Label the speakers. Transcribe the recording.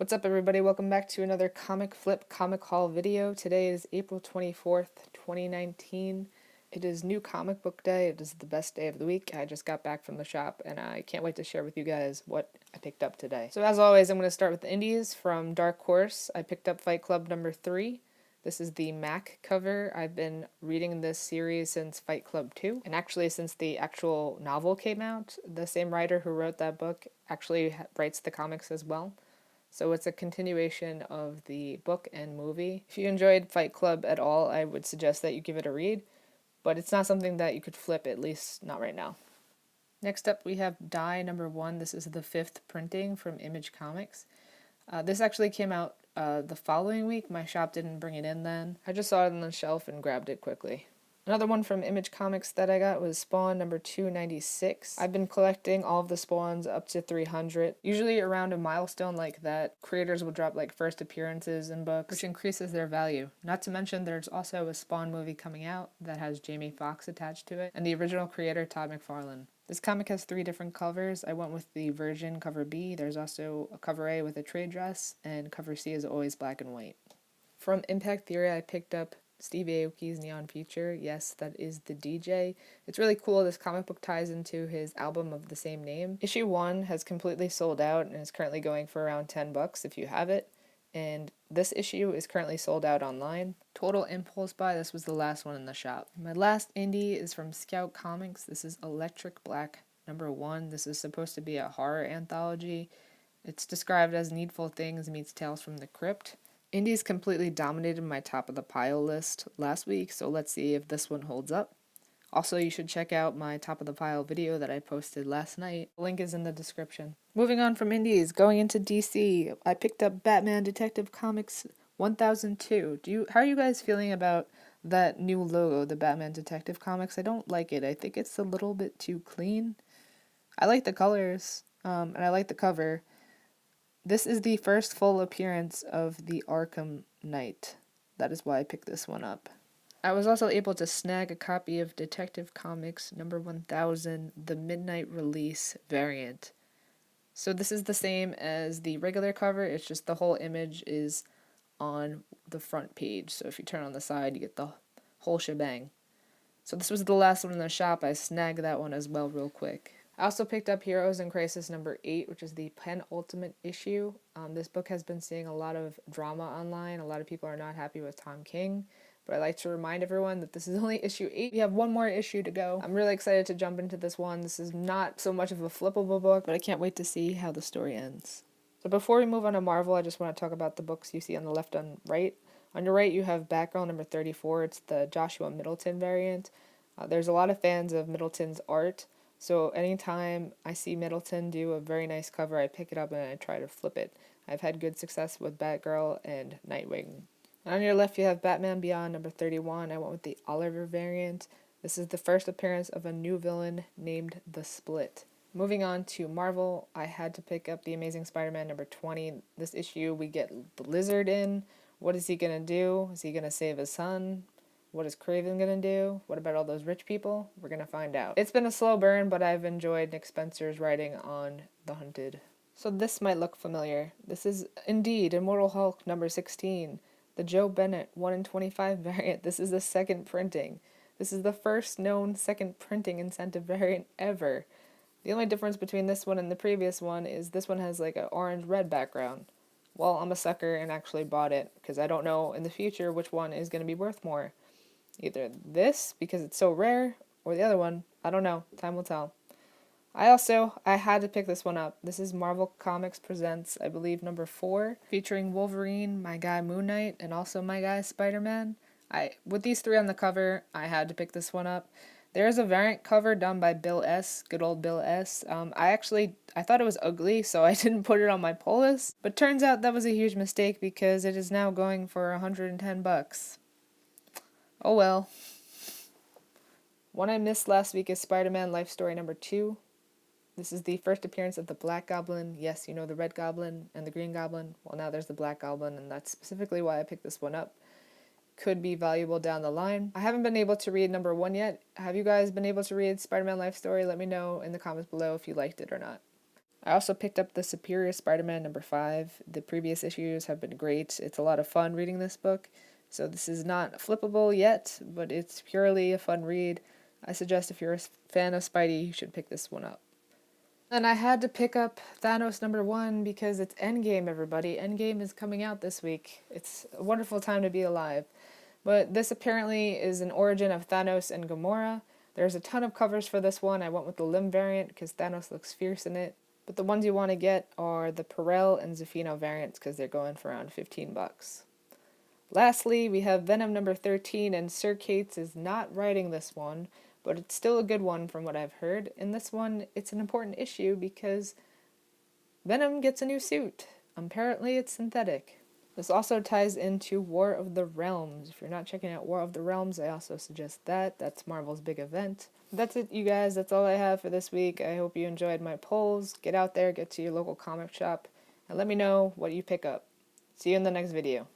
Speaker 1: What's up, everybody? Welcome back to another Comic Flip Comic Haul video. Today is April 24th, 2019. It is New Comic Book Day. It is the best day of the week. I just got back from the shop and I can't wait to share with you guys what I picked up today. So as always, I'm going to start with the indies. From Dark Horse, I picked up Fight Club number 3. This is the MAC cover. I've been reading this series since Fight Club 2, and actually since the actual novel came out. The same writer who wrote that book actually writes the comics as well. So it's a continuation of the book and movie. If you enjoyed Fight Club at all, I would suggest that you give it a read, but it's not something that you could flip, at least not right now. Next up we have Die number 1. This is the 5th printing from Image Comics. This actually came out the following week. My shop didn't bring it in then. I just saw it on the shelf and grabbed it quickly. Another one from Image Comics that I got was Spawn number 296. I've been collecting all of the Spawns up to 300. Usually around a milestone like that, creators will drop like first appearances in books, which increases their value. Not to mention there's also a Spawn movie coming out that has Jamie Foxx attached to it, and the original creator Todd McFarlane. This comic has 3 different covers. I went with the version cover B. There's also a cover A with a trade dress, and cover C is always black and white. From Impact Theory, I picked up Steve Aoki's Neon Future. Yes, that is the DJ. It's really cool. This comic book ties into his album of the same name. Issue 1 has completely sold out and is currently going for around $10 if you have it. And this issue is currently sold out online. Total impulse buy. This was the last one in the shop. My last indie is from Scout Comics. This is Electric Black number 1. This is supposed to be a horror anthology. It's described as Needful Things meets Tales from the Crypt. Indies completely dominated my top of the pile list last week, so let's see if this one holds up. Also, you should check out my top of the pile video that I posted last night. The link is in the description. Moving on from indies, going into DC, I picked up Batman Detective Comics 1002. How are you guys feeling about that new logo, the Batman Detective Comics? I don't like it. I think it's a little bit too clean. I like the colors, and I like the cover. This is the first full appearance of the Arkham Knight. That is why I picked this one up. I was also able to snag a copy of Detective Comics number 1000, the Midnight Release variant. So this is the same as the regular cover, it's just the whole image is on the front page. So if you turn on the side, you get the whole shebang. So this was the last one in the shop. I snagged that one as well real quick. I also picked up Heroes in Crisis number 8, which is the penultimate issue. This book has been seeing a lot of drama online. A lot of people are not happy with Tom King. But I like to remind everyone that this is only issue 8. We have one more issue to go. I'm really excited to jump into this one. This is not so much of a flippable book, but I can't wait to see how the story ends. So before we move on to Marvel, I just want to talk about the books you see on the left and right. On your right, you have Batgirl number 34. It's the Joshua Middleton variant. There's a lot of fans of Middleton's art. So anytime I see Middleton do a very nice cover, I pick it up and I try to flip it. I've had good success with Batgirl and Nightwing. And on your left you have Batman Beyond number 31. I went with the Oliver variant. This is the first appearance of a new villain named The Split. Moving on to Marvel, I had to pick up The Amazing Spider-Man number 20. This issue we get the Lizard in. What is he going to do? Is he going to save his son? What is Craven gonna do? What about all those rich people? We're gonna find out. It's been a slow burn, but I've enjoyed Nick Spencer's writing on The Hunted. So this might look familiar. This is indeed Immortal Hulk number 16, the Joe Bennett 1 in 25 variant. This is the second printing. This is the first known second printing incentive variant ever. The only difference between this one and the previous one is this one has like an orange-red background. Well, I'm a sucker and actually bought it because I don't know in the future which one is going to be worth more. Either this, because it's so rare, or the other one. I don't know. Time will tell. I had to pick this one up. This is Marvel Comics Presents, I believe, number 4, featuring Wolverine, my guy Moon Knight, and also my guy SpiderMan. With these 3 on the cover, I had to pick this one up. There is a variant cover done by Bill S., good old Bill S. I thought it was ugly, so I didn't put it on my pull list. But turns out that was a huge mistake because it is now going for $110. Oh well. One I missed last week is Spider-Man Life Story number 2. This is the first appearance of the Black Goblin. Yes, you know the Red Goblin and the Green Goblin. Well, now there's the Black Goblin, and that's specifically why I picked this one up. Could be valuable down the line. I haven't been able to read number 1 yet. Have you guys been able to read Spider-Man Life Story? Let me know in the comments below if you liked it or not. I also picked up the Superior Spider-Man number 5. The previous issues have been great. It's a lot of fun reading this book. So this is not flippable yet, but it's purely a fun read. I suggest if you're a fan of Spidey, you should pick this one up. And I had to pick up Thanos number 1 because it's Endgame, everybody. Endgame is coming out this week. It's a wonderful time to be alive. But this apparently is an origin of Thanos and Gamora. There's a ton of covers for this one. I went with the Lim variant because Thanos looks fierce in it. But the ones you want to get are the Parel and Zaffino variants because they're going for around $15. Lastly, we have Venom number 13, and Sir Cates is not writing this one, but it's still a good one from what I've heard. In this one, it's an important issue because Venom gets a new suit. Apparently it's synthetic. This also ties into War of the Realms. If you're not checking out War of the Realms, I also suggest that. That's Marvel's big event. That's it, you guys. That's all I have for this week. I hope you enjoyed my polls. Get out there, get to your local comic shop, and let me know what you pick up. See you in the next video.